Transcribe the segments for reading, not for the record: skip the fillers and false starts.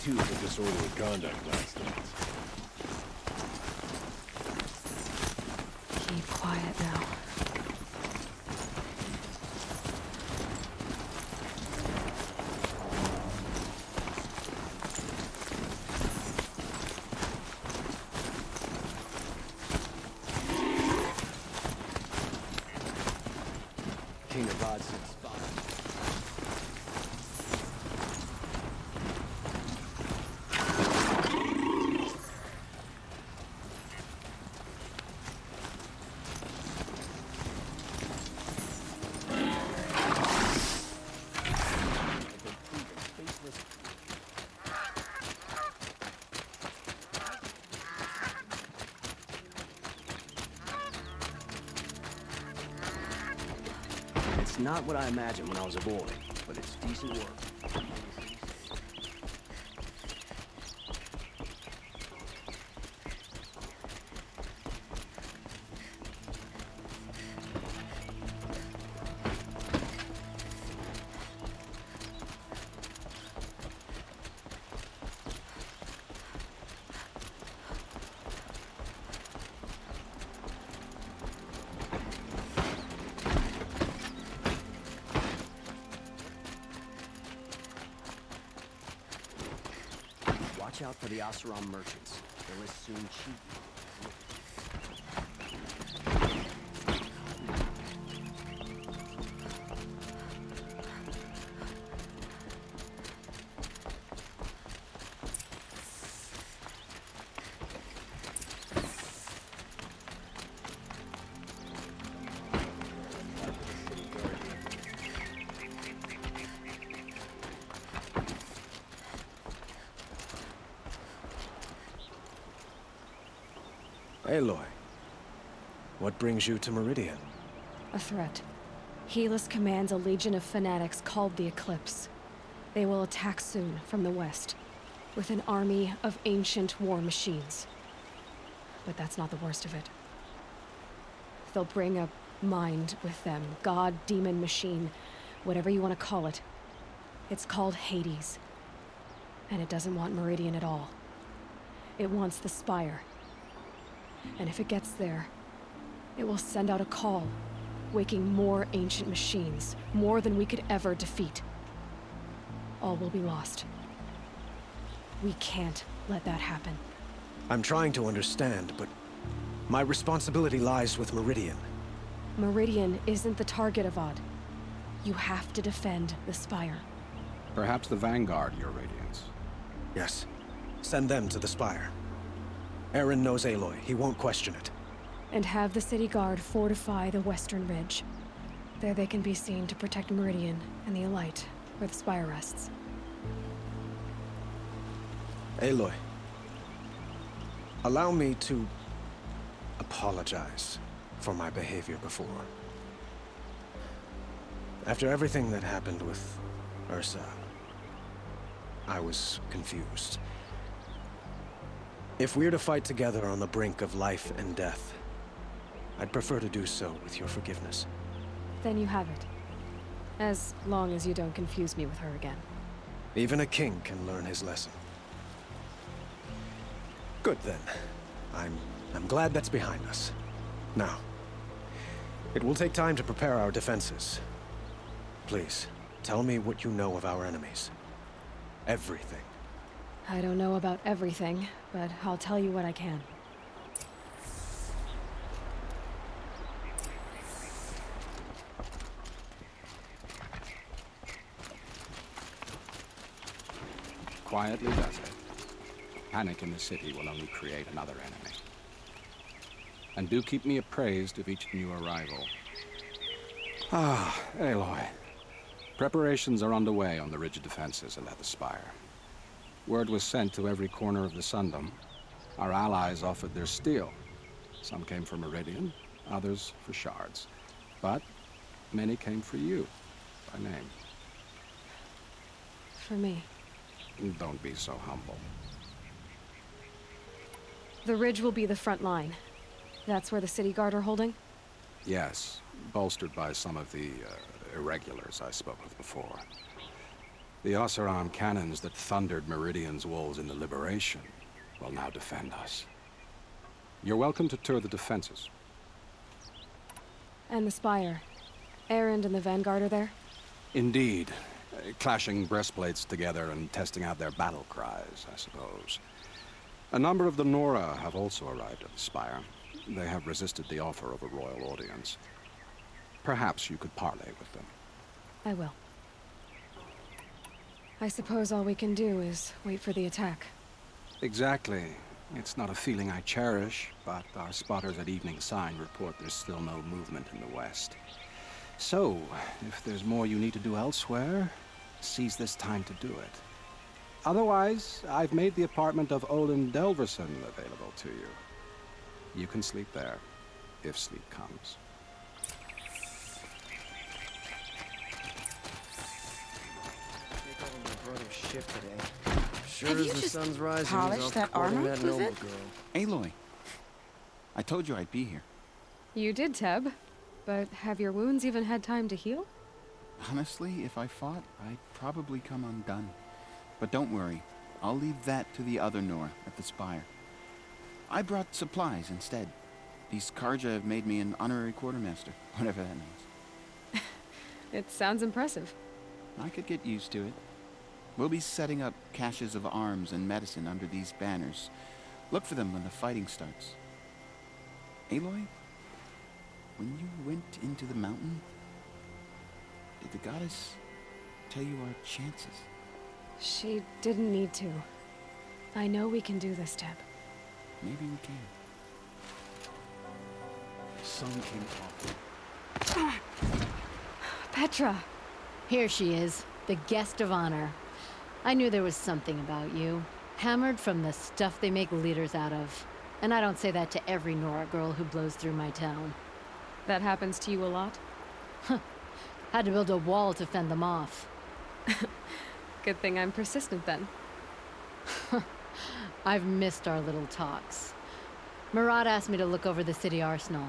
too for disorderly conduct last night. Keep quiet now. King of Odds and Spies. It's not what I imagined when I was a boy, but it's decent work. Watch out for the Oseram merchants. They'll as soon cheat you. Aloy, what brings you to Meridian? A threat. Helis commands a legion of fanatics called the Eclipse. They will attack soon from the west, with an army of ancient war machines. But that's not the worst of it. They'll bring a mind with them, god, demon, machine, whatever you want to call it. It's called Hades. And it doesn't want Meridian at all. It wants the Spire. And if it gets there, it will send out a call, waking more ancient machines, more than we could ever defeat. All will be lost. We can't let that happen. I'm trying to understand, but my responsibility lies with Meridian. Meridian isn't the target, Avad. You have to defend the Spire. Perhaps the Vanguard, Your Radiance. Yes. Send them to the Spire. Aaron knows Aloy. He won't question it. And have the city guard fortify the western ridge. There they can be seen to protect Meridian and the Elite, where the Spire rests. Aloy, allow me to apologize for my behavior before. After everything that happened with Ursa, I was confused. If we're to fight together on the brink of life and death, I'd prefer to do so with your forgiveness. Then you have it. As long as you don't confuse me with her again. Even a king can learn his lesson. Good then. I'm glad that's behind us. Now, it will take time to prepare our defenses. Please, tell me what you know of our enemies. Everything. I don't know about everything, but I'll tell you what I can. Quietly does it. Panic in the city will only create another enemy. And do keep me appraised of each new arrival. Ah, Aloy. Preparations are underway on the rigid defenses and at the Spire. Word was sent to every corner of the Sundom. Our allies offered their steel. Some came for Meridian, others for shards. But many came for you, by name. For me. Don't be so humble. The ridge will be the front line. That's where the city guard are holding? Yes, bolstered by some of the irregulars I spoke with before. The Osseram cannons that thundered Meridian's walls in the Liberation will now defend us. You're welcome to tour the defenses. And the Spire. Erend and the Vanguard are there? Indeed. Clashing breastplates together and testing out their battle cries, I suppose. A number of the Nora have also arrived at the Spire. They have resisted the offer of a royal audience. Perhaps you could parley with them. I will. I suppose all we can do is wait for the attack. Exactly. It's not a feeling I cherish, but our spotters at Evening Sign report there's still no movement in the west. So, if there's more you need to do elsewhere, seize this time to do it. Otherwise, I've made the apartment of Olin Delverson available to you. You can sleep there, if sleep comes. Take over my brother's ship today. Sure Have as you the just sun's rising, polished he's off that courting armor, that was noble it? girl. Aloy, I told you I'd be here. You did, Teb. But have your wounds even had time to heal? Honestly, if I fought, I'd probably come undone. But don't worry, I'll leave that to the other Nor at the Spire. I brought supplies instead. These Karja have made me an honorary quartermaster, whatever that means. It sounds impressive. I could get used to it. We'll be setting up caches of arms and medicine under these banners. Look for them when the fighting starts. Aloy, when you went into the mountain, did the goddess tell you our chances? She didn't need to. I know we can do this, Teb. Maybe we can. The sun came off. Petra! Here she is, the guest of honor. I knew there was something about you. Hammered from the stuff they make leaders out of. And I don't say that to every Nora girl who blows through my town. That happens to you a lot? Had to build a wall to fend them off. Good thing I'm persistent then. I've missed our little talks. Murad asked me to look over the city arsenal.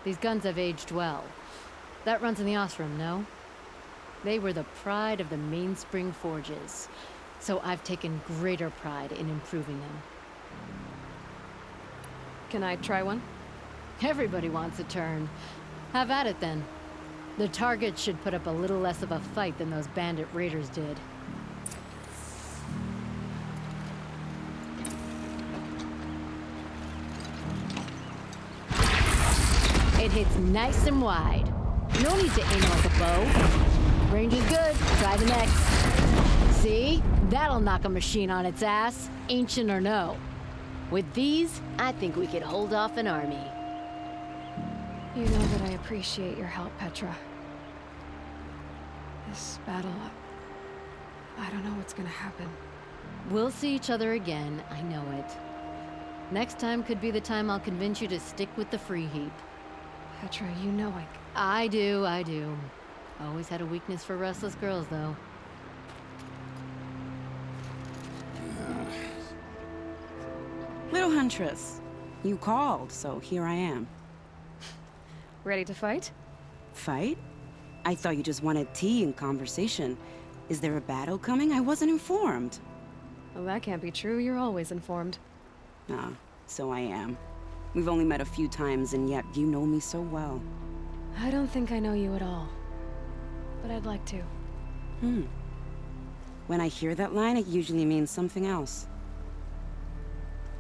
These guns have aged well. That runs in the Osram, no? They were the pride of the Mainspring Forges, so I've taken greater pride in improving them. Can I try one? Everybody wants a turn. Have at it then. The target should put up a little less of a fight than those bandit raiders did. It hits nice and wide. No need to aim like a bow. Range is good. Try the next. See? That'll knock a machine on its ass, ancient or no. With these, I think we could hold off an army. You know that I appreciate your help, Petra. This battle, I don't know what's gonna happen. We'll see each other again, I know it. Next time could be the time I'll convince you to stick with the free heap. Petra, you know I do. Always had a weakness for restless girls, though. Little Huntress, you called, so here I am. Ready to fight? Fight? I thought you just wanted tea and conversation. Is there a battle coming? I wasn't informed. Well, that can't be true. You're always informed. Ah, so I am. We've only met a few times, and yet you know me so well. I don't think I know you at all. But I'd like to. When I hear that line, it usually means something else.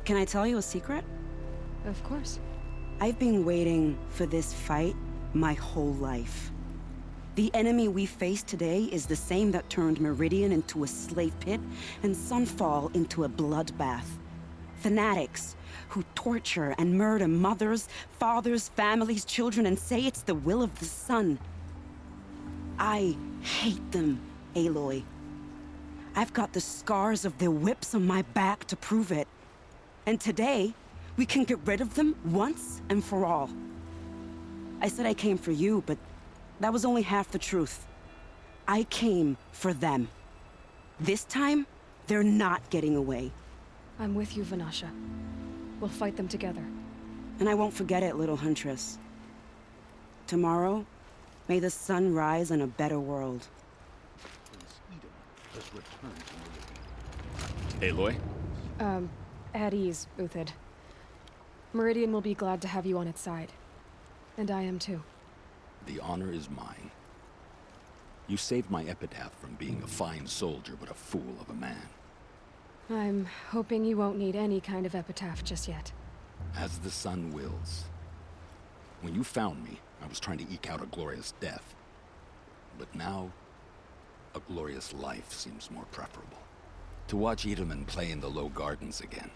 Can I tell you a secret? Of course. I've been waiting for this fight my whole life. The enemy we face today is the same that turned Meridian into a slave pit and Sunfall into a bloodbath. Fanatics who torture and murder mothers, fathers, families, children, and say it's the will of the sun. I hate them, Aloy. I've got the scars of their whips on my back to prove it. And today, we can get rid of them once and for all. I said I came for you, but that was only half the truth. I came for them. This time, they're not getting away. I'm with you, Vanasha. We'll fight them together. And I won't forget it, little Huntress. Tomorrow, may the sun rise in a better world. us return to Meridian. Aloy? At ease, Uthid. Meridian will be glad to have you on its side. And I am too. The honor is mine. You saved my epitaph from being a fine soldier, but a fool of a man. I'm hoping you won't need any kind of epitaph just yet. As the sun wills. When you found me, I was trying to eke out a glorious death. But now, a glorious life seems more preferable. To watch Edelman play in the low gardens again.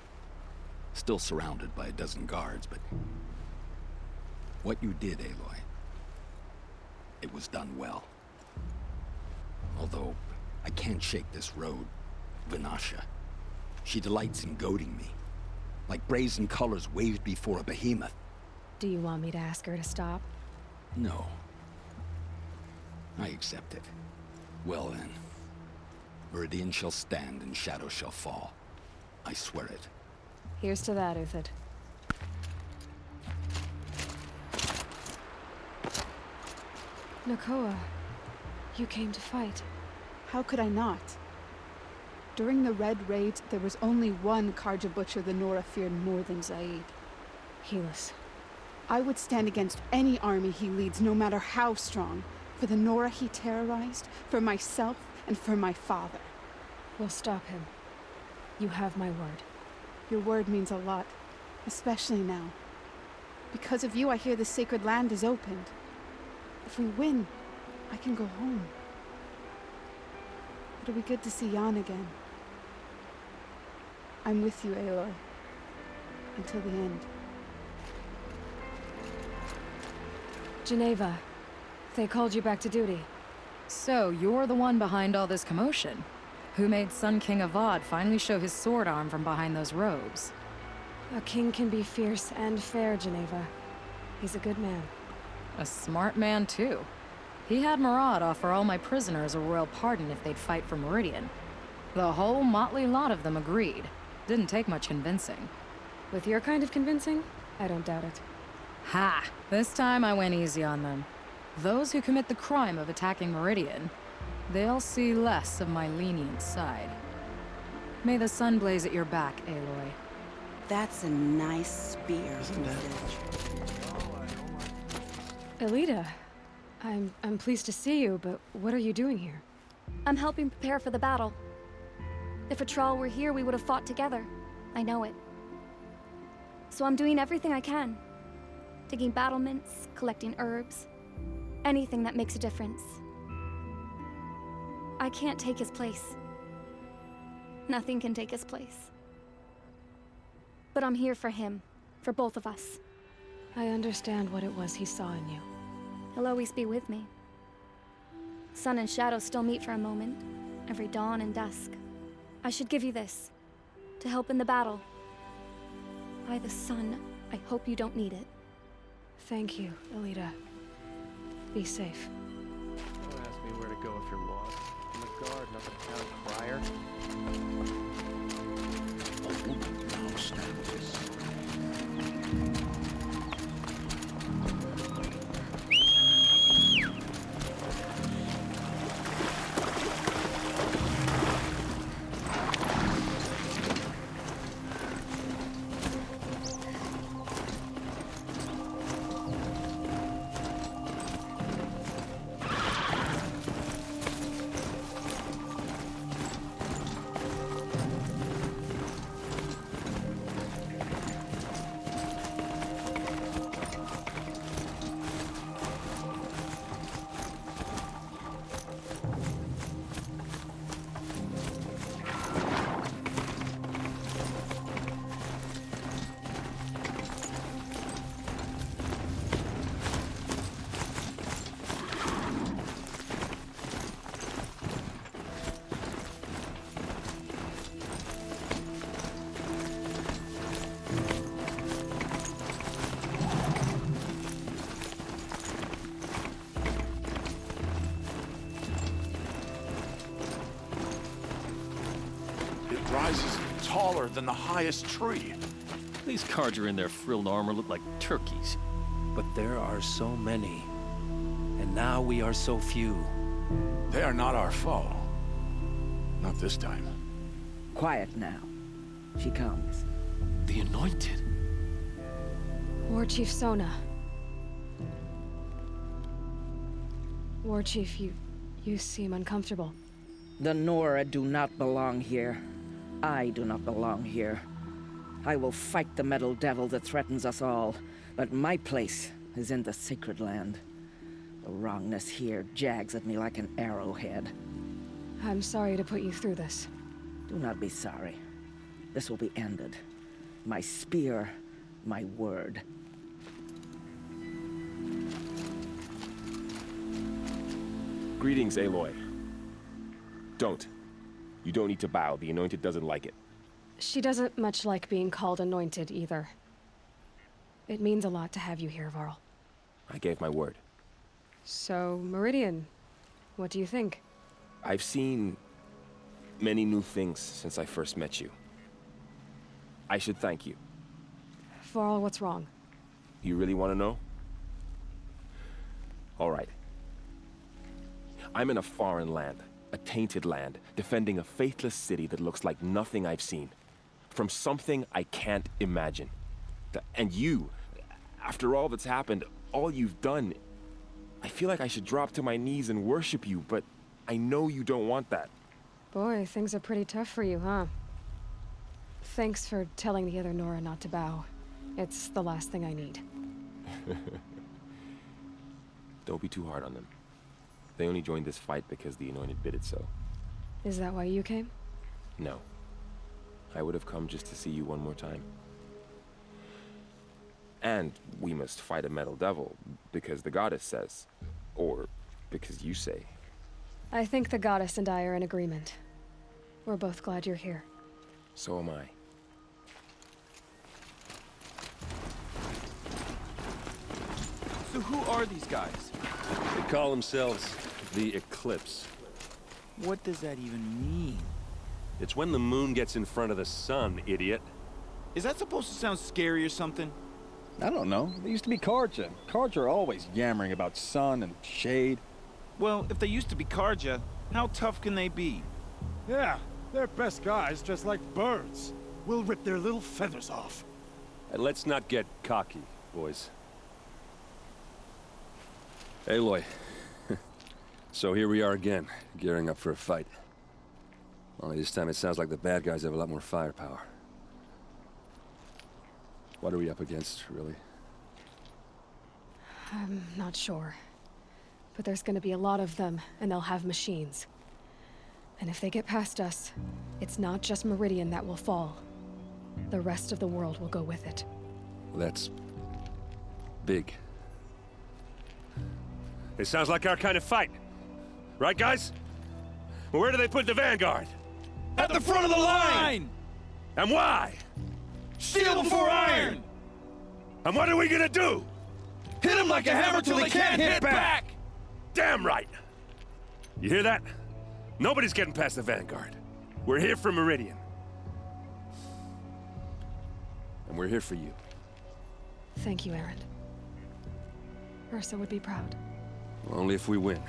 Still surrounded by a dozen guards, but... what you did, Aloy, it was done well. Although, I can't shake this road, Vinasha. She delights in goading me. Like brazen colors waved before a behemoth. Do you want me to ask her to stop? No. I accept it. Well then. Meridian shall stand and shadow shall fall. I swear it. Here's to that, Uthid. Nakoa, you came to fight. How could I not? During the Red Raids, there was only one Karja Butcher the Nora feared more than Zaid. Helis. I would stand against any army he leads, no matter how strong. For the Nora he terrorized, for myself, and for my father. We'll stop him. You have my word. Your word means a lot, especially now. Because of you, I hear the sacred land is opened. If we win, I can go home. It'll be good to see Jan again. I'm with you, Aloy. Until the end. Geneva, they called you back to duty. So, you're the one behind all this commotion? Who made Sun King Avad finally show his sword arm from behind those robes? A king can be fierce and fair, Geneva. He's a good man. A smart man, too. He had Murad offer all my prisoners a royal pardon if they'd fight for Meridian. The whole motley lot of them agreed. Didn't take much convincing. With your kind of convincing, I don't doubt it. Ha! This time I went easy on them. Those who commit the crime of attacking Meridian, they'll see less of my lenient side. May the sun blaze at your back, Aloy. That's a nice spear. Elita, I'm pleased to see you, but what are you doing here? I'm helping prepare for the battle. If Atral were here, we would have fought together. I know it. So I'm doing everything I can. Digging battlements, collecting herbs. Anything that makes a difference. I can't take his place. Nothing can take his place. But I'm here for him. For both of us. I understand what it was he saw in you. He'll always be with me. Sun and shadow still meet for a moment. Every dawn and dusk. I should give you this. To help in the battle. By the sun, I hope you don't need it. Thank you, Elita. Be safe. Don't ask me where to go if you're lost. I'm a guard, not a town crier. A woman now stands this. Rises taller than the highest tree. These cards are in their frilled armor look like turkeys. But there are so many. And now we are so few. They are not our foe. Not this time. Quiet now. She comes. The Anointed. War Chief Sona. War Chief, you seem uncomfortable. The Nora do not belong here. I do not belong here. I will fight the metal devil that threatens us all, but my place is in the sacred land. The wrongness here jags at me like an arrowhead. I'm sorry to put you through this. Do not be sorry. This will be ended. My spear, my word. Greetings, Aloy. Don't. You don't need to bow. The Anointed doesn't like it. She doesn't much like being called Anointed, either. It means a lot to have you here, Varl. I gave my word. So, Meridian, what do you think? I've seen many new things since I first met you. I should thank you. Varl, what's wrong? You really want to know? All right. I'm in a foreign land, a tainted land, defending a faithless city that looks like nothing I've seen. From something I can't imagine. And you, after all that's happened, all you've done, I feel like I should drop to my knees and worship you, but I know you don't want that. Boy, things are pretty tough for you, huh? Thanks for telling the other Nora not to bow. It's the last thing I need. Don't be too hard on them. They only joined this fight because the Anointed bid it so. Is that why you came? No. I would have come just to see you one more time. And we must fight a metal devil, because the goddess says. Or because you say. I think the goddess and I are in agreement. We're both glad you're here. So am I. So who are these guys? They call themselves the Eclipse. What does that even mean? It's when the moon gets in front of the sun, idiot. Is that supposed to sound scary or something? I don't know. They used to be Karja. Karja are always yammering about sun and shade. Well, if they used to be Karja, how tough can they be? Yeah, they're best guys just like birds. We'll rip their little feathers off. And let's not get cocky, boys. Aloy. So here we are again, gearing up for a fight. Only this time it sounds like the bad guys have a lot more firepower. What are we up against, really? I'm not sure. But there's gonna be a lot of them, and they'll have machines. And if they get past us, it's not just Meridian that will fall. The rest of the world will go with it. That's big. It sounds like our kind of fight. Right, guys? Well, where do they put the Vanguard? At the front of the line! And why? Steel before iron! And what are we gonna do? Hit them like a hammer till they can't hit back! Damn right! You hear that? Nobody's getting past the Vanguard. We're here for Meridian. And we're here for you. Thank you, Aaron. Ursa would be proud. Only if we win.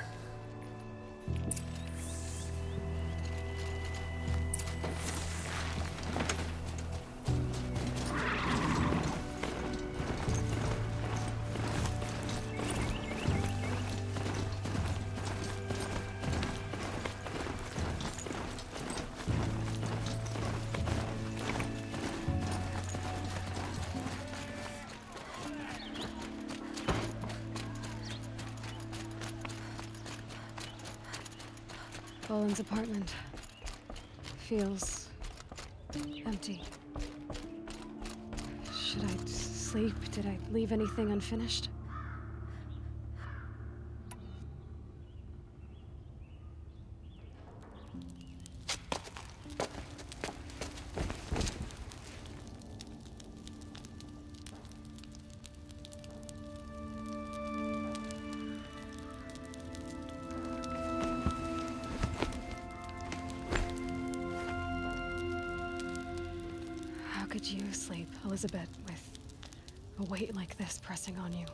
Boland's apartment feels empty. Should I sleep? Did I leave anything unfinished? How could you sleep, Elizabeth, with a weight like this pressing on you?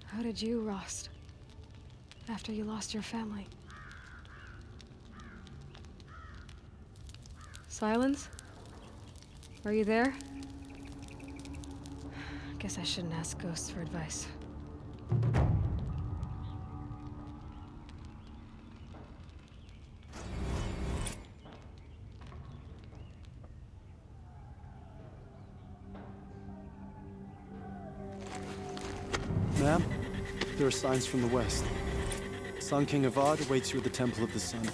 How did you, Rost, after you lost your family? Silence? Are you there? Guess I shouldn't ask ghosts for advice. Ma'am, there are signs from the west. Sun King Avad awaits you at the Temple of the Sun.